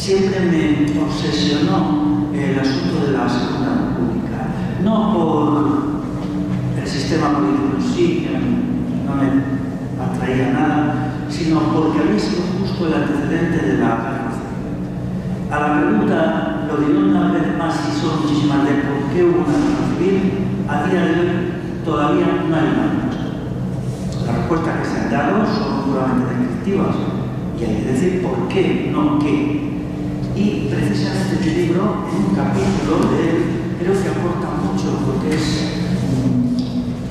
siempre me obsesionó el asunto de la Segunda República. No por el sistema político en sí, que no me atraía nada, sino porque había sido justo el antecedente de la guerra civil. A la pregunta, lo diré una vez más y son muchísimas, de por qué hubo una guerra civil, a día de hoy todavía no hay una respuesta. Las respuestas que se han dado son puramente descriptivas y hay que decir por qué, no qué. Y precisamente este libro, en un capítulo de él, creo que aporta mucho porque es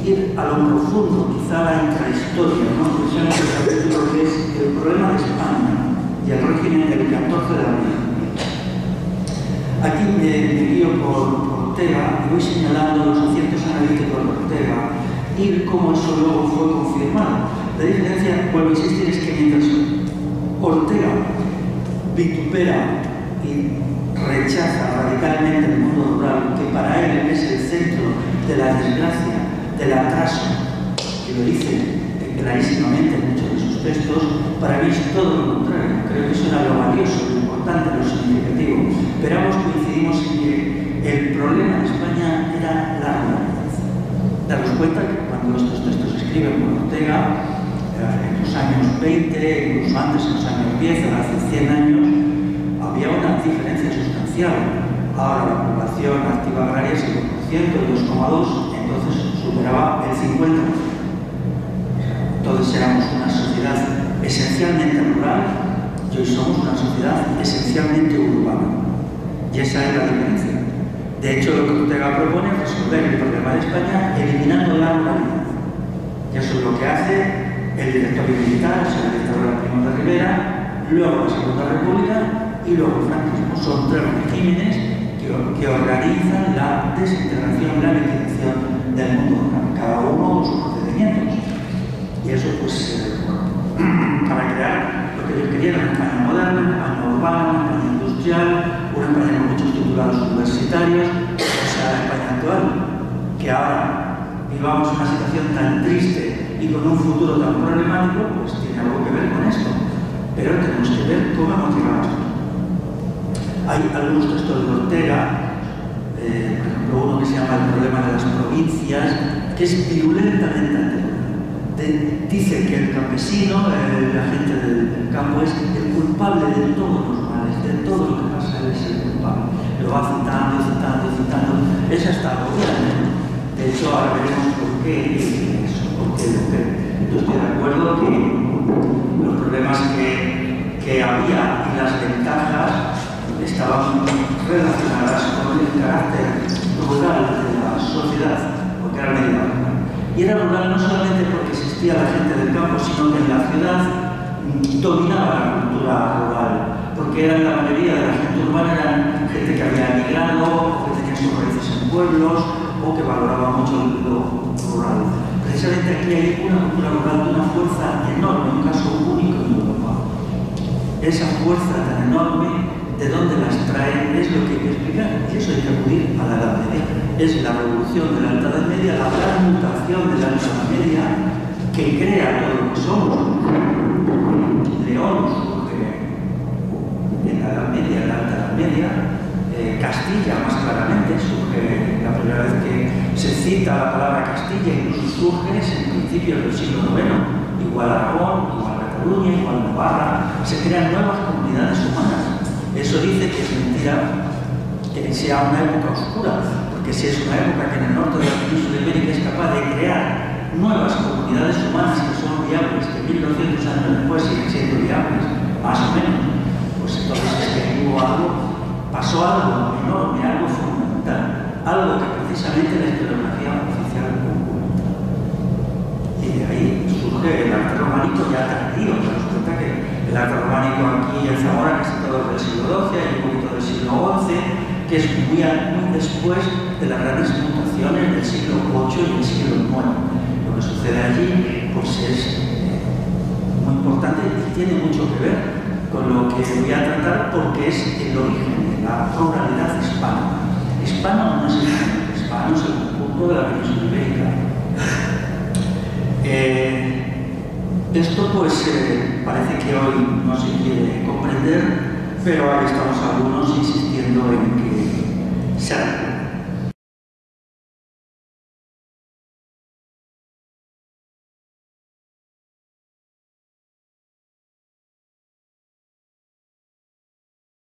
ir a lo profundo, quizá la intrahistoria, ¿no? Precisamente el capítulo que es el problema de España y el régimen del 14 de abril. Aquí me guío por Ortega y voy señalando los aciertos analíticos de Ortega y cómo eso luego fue confirmado. La diferencia, vuelvo a insistir, es que mientras Ortega vitupera y rechaza radicalmente el mundo rural, que para él es el centro de la desgracia, del atraso, que lo dice clarísimamente en muchos de sus textos, para mí es todo lo contrario. Creo que eso era lo valioso, lo importante, lo significativo. Pero ambos coincidimos en que el problema en España era la ruralidad. Daros cuenta que cuando estos textos se escriben por Ortega, en los años 20, incluso antes, en los años 10, hace 100 años, había una diferencia sustancial. Ahora la población activa agraria es el 1%, el 2,2%, entonces superaba el 50%. Entonces éramos una sociedad esencialmente rural y hoy somos una sociedad esencialmente urbana. Y esa es la diferencia. De hecho, lo que Ortega propone es resolver el problema de España eliminando la ruralidad. Y eso es lo que hace el directorio militar, o sea, el dictador Primo de Rivera, luego la Segunda República y luego el franquismo. Son tres regímenes que organizan la desintegración, la liquidación del mundo rural, cada uno de sus procedimientos. Y eso, pues, para crear lo que ellos querían, una España moderna, una España urbana, una España industrial, una España con muchos titulados universitarios, o sea, la España actual, que ahora vivamos una situación tan triste y con un futuro tan problemático, pues tiene algo que ver con esto. Pero tenemos que ver cómo hemos llegado a esto. Hay algunos textos de Ortega, por ejemplo, uno que se llama El problema de las provincias, que es virulentamente anterior. Dice que el campesino, la gente del campo, es el culpable de todos los males, de todo lo que pasa, él es el culpable. Lo va citando y citando y citando. Es hasta agobiante. De hecho, ahora veremos por qué eso, por qué. Yo estoy de acuerdo que los problemas que había y las ventajas estaban relacionadas con el carácter rural de la sociedad, porque era medieval. Y era rural no solamente porque existía la gente del campo, sino que en la ciudad dominaba la cultura rural, porque eran la mayoría de la gente urbana, eran gente que había emigrado, o que tenía sus raíces en pueblos, o que valoraba mucho lo rural. Precisamente aquí hay una cultura rural de una fuerza enorme, un caso único en Europa. Esa fuerza tan enorme, ¿de dónde las traen? Es lo que hay que explicar. Y eso hay que acudir a la Edad Media. Es la revolución de la Alta Edad Media, la gran mutación de la Alta Edad Media que crea todo lo que somos. León surge en la Edad Media, en la Alta Edad Media. Castilla, más claramente, surge la primera vez que se cita la palabra Castilla, incluso surge en principios del siglo IX. Igual Aragón, igual Cataluña, igual Navarra. Se crean nuevas comunidades humanas. Eso dice que es mentira que sea una época oscura, porque si es una época que en el norte de la península ibérica es capaz de crear nuevas comunidades humanas que son viables, que 1200 años después siguen siendo viables, más o menos, pues entonces es que hubo algo, pasó algo enorme, algo fundamental, algo que precisamente la historiografía oficial oculta. Y de ahí surge el arte románico ya tardío, te das cuenta que el arte románico aquí en Zamora, que es todo del siglo XII, hay un poquito del siglo XI, que es muy después de las grandes mutaciones del siglo VIII y del siglo IX. Lo que sucede allí pues es muy importante y tiene mucho que ver con lo que voy a tratar porque es el origen de la ruralidad hispana. Hispano no es el hispano, es el conjunto de la península ibérica. Esto pues parece que hoy no se quiere comprender pero ahí estamos algunos insistiendo en que se haga.